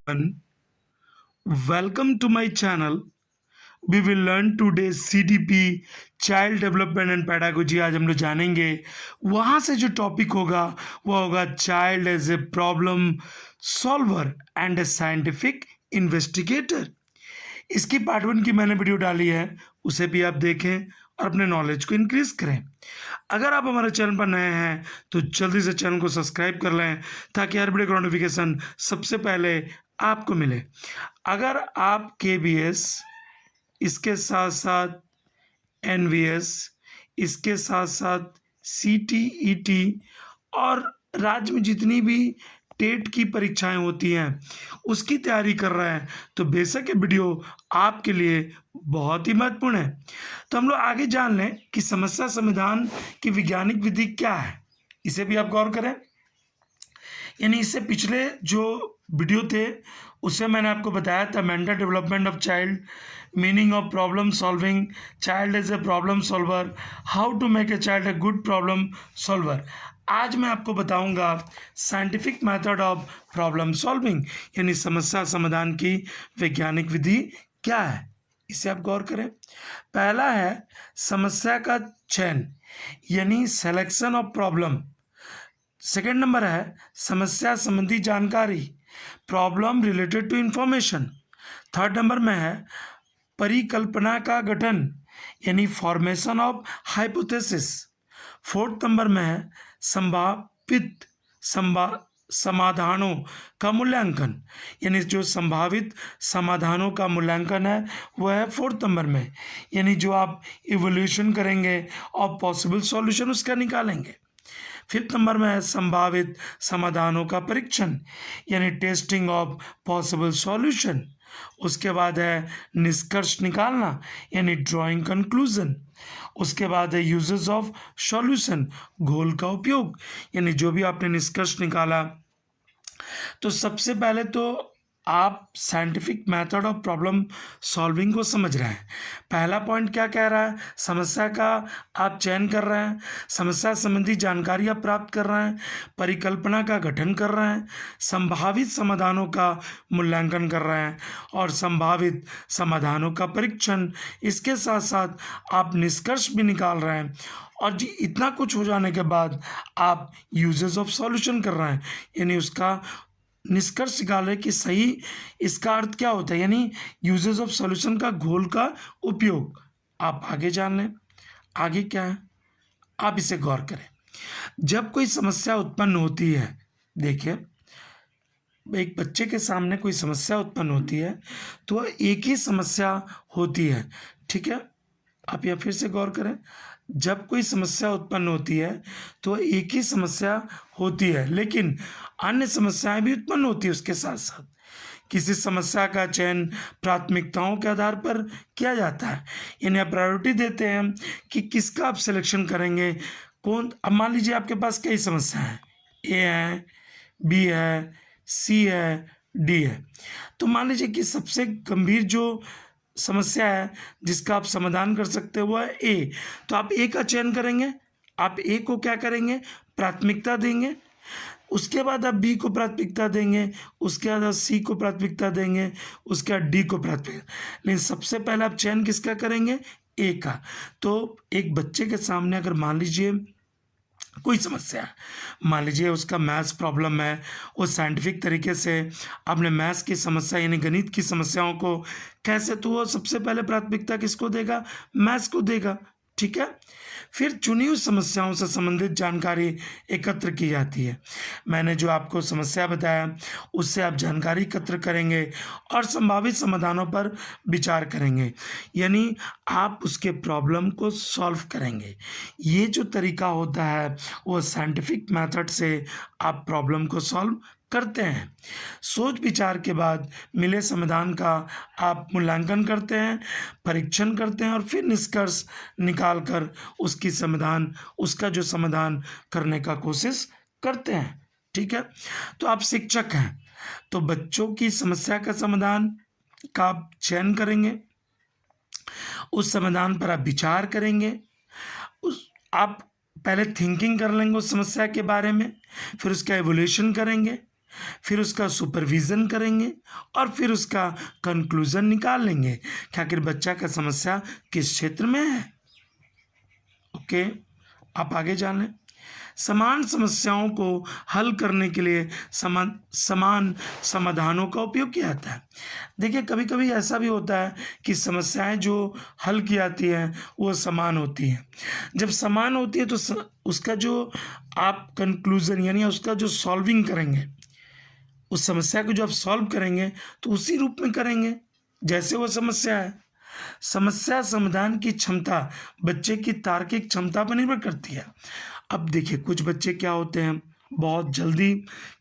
everyone. Welcome to my channel. We will learn today CDP Child Development and Pedagogy. आज हम लोग जानेंगे वहाँ से जो टॉपिक होगा वो होगा child as a problem solver and a scientific investigator. इसकी पार्ट 1 की मैंने वीडियो डाली है, उसे भी आप देखें और अपने नॉलेज को इंक्रीज करें। अगर आप हमारे चैनल पर नए हैं तो जल्दी से चैनल को सब्सक्राइब कर लें ताकि हर वीडियो का नोटिफिकेशन सबसे पहले आपको मिले। अगर आप KBS, इसके साथ साथ NVS, इसके साथ साथ CTET और राज्य में जितनी भी टेट की परीक्षाएं होती हैं उसकी तैयारी कर रहे हैं तो बेशक ये वीडियो आपके लिए बहुत ही महत्वपूर्ण है। तो हम लोग आगे जान लें कि समस्या समाधान की वैज्ञानिक विधि क्या है, इसे भी आप गौर करें। यानी इससे पिछले जो वीडियो थे उससे मैंने आपको बताया था mental development of child, meaning of problem solving, child as a problem solver, how to make a child a good problem solver. आज मैं आपको बताऊंगा scientific method of problem solving, यानी समस्या समाधान की वैज्ञानिक विधि क्या है, इसे आप गौर करें। पहला है समस्या का चयन, यानी selection of problem. Second number है समस्या संबंधी जानकारी, problem related to information. Third number में है परिकल्पना का गठन, यानी formation of hypothesis. Fourth number में है संभावित समाधानों का मूल्यांकन, यानी जो संभावित समाधानों का मूल्यांकन है वह है फोर्थ नंबर में, यानी जो आप इवोल्यूशन करेंगे और पॉसिबल सॉल्यूशन उसका निकालेंगे। फिफ्थ नंबर में है संभावित समाधानों का परीक्षण, यानी टेस्टिंग ऑफ पॉसिबल सॉल्यूशन। उसके बाद है निष्कर्ष निकालना, यानी ड्राइंग कंक्लूजन। उसके बाद है यूजेस ऑफ सॉल्यूशन, घोल का उपयोग, यानी जो भी आपने निष्कर्ष निकाला। तो सबसे पहले तो आप scientific method of problem solving को समझ रहे हैं। पहला पॉइंट क्या कह रहा है, समस्या का आप चयन कर रहे हैं, समस्या संबंधी जानकारी आप प्राप्त कर रहे हैं, परिकल्पना का गठन कर रहे हैं, संभावित समाधानों का मूल्यांकन कर रहे हैं और संभावित समाधानों का परीक्षण। इसके साथ साथ आप निष्कर्ष भी निकाल रहे हैं और जी इतना कुछ हो जाने के बाद आप यूजेस ऑफ सॉल्यूशन कर रहे हैं, यानी उसका निष्कर्ष निकाले कि सही इसका अर्थ क्या होता है, यानी यूजेस ऑफ सॉल्यूशन का घोल का उपयोग। आप आगे जान लें आगे क्या है, आप इसे गौर करें। जब कोई समस्या उत्पन्न होती है, देखिए एक बच्चे के सामने कोई समस्या उत्पन्न होती है तो वह एक ही समस्या होती है, ठीक है। आप यह फिर से गौर करें, जब कोई समस्या उत्पन्न होती है तो एक ही समस्या होती है, लेकिन अन्य समस्याएं भी उत्पन्न होती है उसके साथ साथ। किसी समस्या का चयन प्राथमिकताओं के आधार पर किया जाता है, यानी आप प्रायोरिटी देते हैं कि किसका आप सिलेक्शन करेंगे, कौन। अब मान लीजिए आपके पास कई समस्या है, A है, B है, C है, D है। तो मान लीजिए कि सबसे गंभीर जो समस्या है जिसका आप समाधान कर सकते हो वह है A, तो आप A का चयन करेंगे। आप A को क्या करेंगे, प्राथमिकता देंगे। उसके बाद आप B को प्राथमिकता देंगे, उसके बाद आप C को प्राथमिकता देंगे, उसके बाद D को प्राथमिकता। लेकिन सबसे पहले आप चयन किसका करेंगे, A का। तो एक बच्चे के सामने अगर मान लीजिए कोई समस्या है, मान लीजिए उसका मैथ्स प्रॉब्लम है, वो साइंटिफिक तरीके से आपने मैथ्स की समस्या यानी गणित की समस्याओं को कैसे, तो वो सबसे पहले प्राथमिकता किसको देगा, मैथ्स को देगा, ठीक है। फिर चुनी हुई समस्याओं से संबंधित जानकारी एकत्र की जाती है। मैंने जो आपको समस्या बताया उससे आप जानकारी एकत्र करेंगे और संभावित समाधानों पर विचार करेंगे, यानी आप उसके प्रॉब्लम को सॉल्व करेंगे। ये जो तरीका होता है वो साइंटिफिक मेथड से आप प्रॉब्लम को सॉल्व करते हैं। सोच विचार के बाद मिले समाधान का आप मूल्यांकन करते हैं, परीक्षण करते हैं और फिर निष्कर्ष निकाल कर उसका जो समाधान करने का कोशिश करते हैं, ठीक है। तो आप शिक्षक हैं तो बच्चों की समस्या का समाधान का आप चयन करेंगे, उस समाधान पर आप विचार करेंगे, आप पहले थिंकिंग कर लेंगे उस समस्या के बारे में, फिर उसका एवोल्यूशन करेंगे, फिर उसका सुपरविज़न करेंगे और फिर उसका कंक्लूज़न निकाल लेंगे कि आखिर बच्चा का समस्या किस क्षेत्र में है। ओके, आप आगे जान लें। समान समस्याओं को हल करने के लिए समान समाधानों का उपयोग किया जाता है। देखिए, कभी कभी ऐसा भी होता है कि समस्याएं जो हल की जाती हैं वो समान होती हैं। जब समान होती है तो उसका जो आप कंक्लूज़न यानी उसका जो सॉल्विंग करेंगे, उस समस्या को जो आप सॉल्व करेंगे तो उसी रूप में करेंगे जैसे वो समस्या है। समस्या समाधान की क्षमता बच्चे की तार्किक क्षमता पर निर्भर करती है। अब देखिए, कुछ बच्चे क्या होते हैं, बहुत जल्दी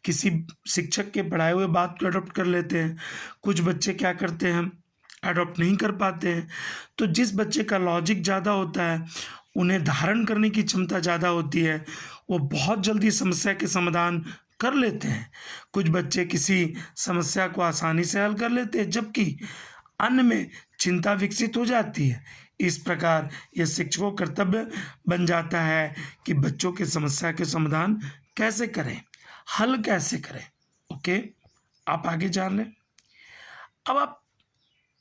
किसी शिक्षक के पढ़ाए हुए बात को अडॉप्ट कर लेते हैं। कुछ बच्चे क्या करते हैं, अडॉप्ट नहीं कर पाते हैं। तो जिस बच्चे का लॉजिक ज़्यादा होता है, उन्हें धारण करने की क्षमता ज़्यादा होती है, वो बहुत जल्दी समस्या के समाधान कर लेते हैं। कुछ बच्चे किसी समस्या को आसानी से हल कर लेते हैं, जबकि अन्य में चिंता विकसित हो जाती है। इस प्रकार यह शिक्षकों का कर्तव्य बन जाता है कि बच्चों की समस्या के समाधान कैसे करें, हल कैसे करें। ओके, आप आगे जान लें। अब आप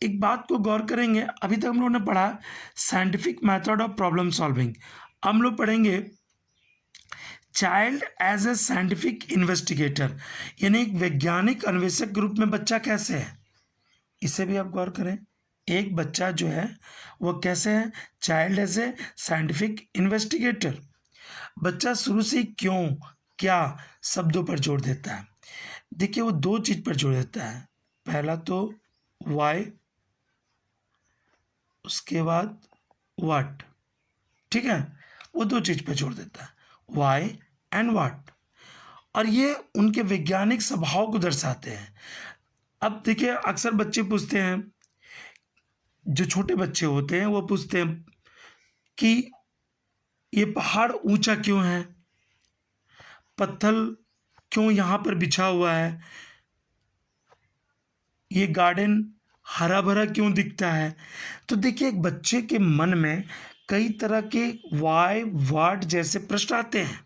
एक बात को गौर करेंगे, अभी तक हम लोगों ने पढ़ा scientific method of problem solving. हम लोग पढ़ेंगे child as a scientific investigator, यानी एक वैज्ञानिक अन्वेषक के रूप में बच्चा कैसे है, इसे भी आप गौर करें। एक बच्चा जो है वो कैसे है, child as a scientific investigator. बच्चा शुरू से क्यों क्या शब्दों पर जोर देता है। देखिए, वो दो चीज पर जोर देता है। पहला तो वाई, उसके बाद व्हाट। ठीक है, वो दो चीज पर जोर देता है, वाई एंड व्हाट, और ये उनके वैज्ञानिक स्वभाव को दर्शाते हैं। अब देखिए, अक्सर बच्चे पूछते हैं, जो छोटे बच्चे होते हैं वो पूछते हैं कि ये पहाड़ ऊंचा क्यों है, पत्थर क्यों यहाँ पर बिछा हुआ है, ये गार्डन हरा भरा क्यों दिखता है। तो देखिए, एक बच्चे के मन में कई तरह के वाई व्हाट जैसे प्रश्न आते हैं,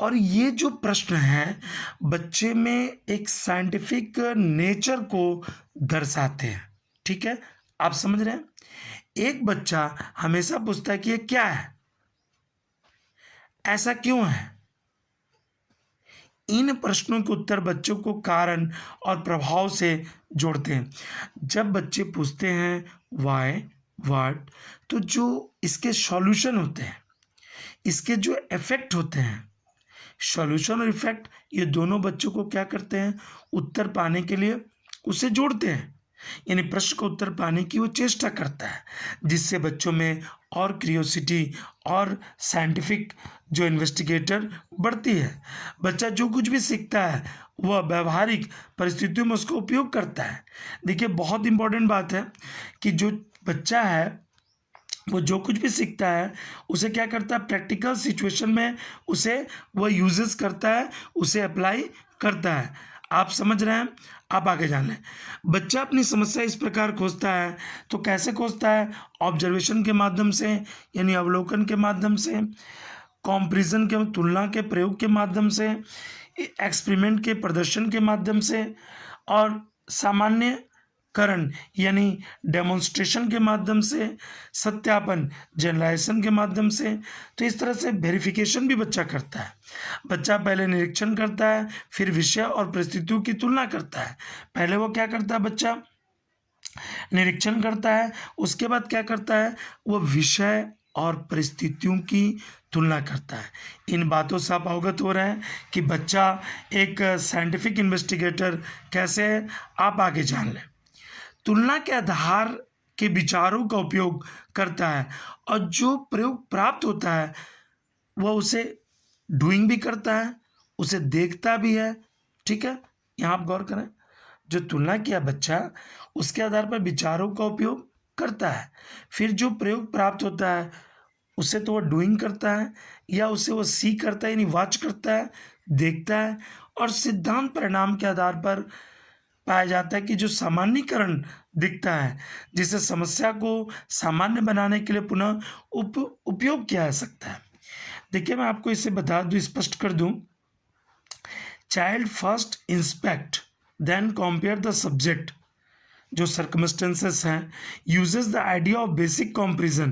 और ये जो प्रश्न है बच्चे में एक साइंटिफिक नेचर को दर्शाते हैं। ठीक है, आप समझ रहे हैं। एक बच्चा हमेशा पूछता है कि ये क्या है, ऐसा क्यों है। इन प्रश्नों के उत्तर बच्चों को कारण और प्रभाव से जोड़ते हैं। जब बच्चे पूछते हैं वाई व्हाट, तो जो इसके सॉल्यूशन होते हैं, इसके जो इफेक्ट होते हैं, सॉल्यूशन और इफेक्ट, ये दोनों बच्चों को क्या करते हैं, उत्तर पाने के लिए उसे जोड़ते हैं। यानी प्रश्न का उत्तर पाने की वो चेष्टा करता है, जिससे बच्चों में और क्रियोसिटी और साइंटिफिक जो इन्वेस्टिगेटर बढ़ती है। बच्चा जो कुछ भी सीखता है वह व्यवहारिक परिस्थितियों में उसका उपयोग करता है। देखिए, बहुत इंपॉर्टेंट बात है कि जो बच्चा है वो जो कुछ भी सीखता है उसे क्या करता है, प्रैक्टिकल सिचुएशन में उसे वह यूजेस करता है, उसे अप्लाई करता है। आप समझ रहे हैं। आप आगे जान लें। बच्चा अपनी समस्या इस प्रकार खोजता है, तो कैसे खोजता है, ऑब्जर्वेशन के माध्यम से, यानी अवलोकन के माध्यम से, कॉम्पेरिजन के तुलना के प्रयोग के माध्यम से, एक्सपेरिमेंट के प्रदर्शन के माध्यम से, और सामान्यकरण यानी डेमोन्स्ट्रेशन के माध्यम से, सत्यापन जनरलाइजेशन के माध्यम से। तो इस तरह से वेरिफिकेशन भी बच्चा करता है। बच्चा पहले निरीक्षण करता है, फिर विषय और परिस्थितियों की तुलना करता है। पहले वो क्या करता है, बच्चा निरीक्षण करता है, उसके बाद क्या करता है, वो विषय और परिस्थितियों की तुलना करता है। इन बातों से आप अवगत हो रहे हैं कि बच्चा एक साइंटिफिक इन्वेस्टिगेटर कैसे है। आप आगे जान लें। तुलना के आधार के विचारों का उपयोग करता है, और जो प्रयोग प्राप्त होता है वह उसे डूइंग भी करता है, उसे देखता भी है। ठीक है, यहाँ आप गौर करें। जो तुलना किया बच्चा, उसके आधार पर विचारों का उपयोग करता है, फिर जो प्रयोग प्राप्त होता है उसे तो वह डूइंग करता है, या उसे वो सी करता है यानी वॉच करता है, देखता है, और सिद्धांत परिणाम के आधार पर पाया जाता है कि जो सामान्यीकरण दिखता है, जिसे समस्या को सामान्य बनाने के लिए पुनः उपयोग किया जा सकता है। देखिए, मैं आपको इसे बता दूं, स्पष्ट कर दूं child first inspect then compare the subject, जो सर्कमस्टेंसेस हैं, uses the idea of basic comparison,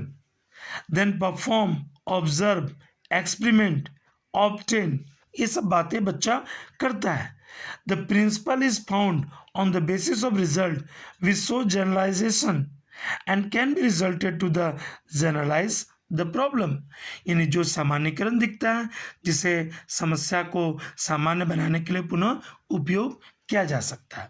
then perform, observe, experiment, obtain, ये सब बातें बच्चा करता है। The principle is found on the basis of result which show generalization and can be resulted to the generalize the problem, यानी जो सामान्यकरण दिखता है जिसे समस्या को सामान्य बनाने के लिए पुनः उपयोग किया जा सकता है।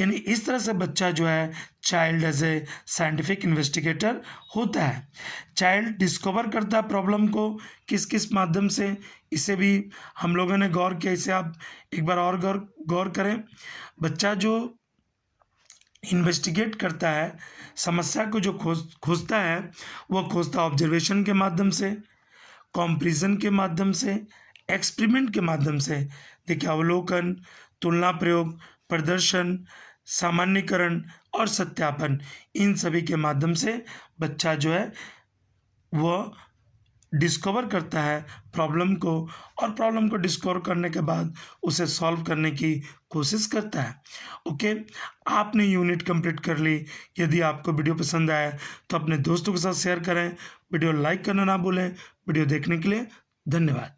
यानी इस तरह से बच्चा जो है child as a scientific investigator होता है। चाइल्ड डिस्कवर करता है प्रॉब्लम को किस किस माध्यम से, इसे भी हम लोगों ने गौर किया, इसे आप एक बार और गौर करें। बच्चा जो इन्वेस्टिगेट करता है, समस्या को जो खोजता है, वह खोजता है ऑब्जर्वेशन के माध्यम से, कंपैरिजन के माध्यम से, एक्सपेरिमेंट के माध्यम से। देखिए, अवलोकन, तुलना प्रयोग, प्रदर्शन, सामान्यीकरण और सत्यापन, इन सभी के माध्यम से बच्चा जो है वह डिस्कवर करता है प्रॉब्लम को, और प्रॉब्लम को डिस्कवर करने के बाद उसे सॉल्व करने की कोशिश करता है। ओके, आपने यूनिट कंप्लीट कर ली। यदि आपको वीडियो पसंद आया तो अपने दोस्तों के साथ शेयर करें, वीडियो लाइक करना ना भूलें। वीडियो देखने के लिए धन्यवाद।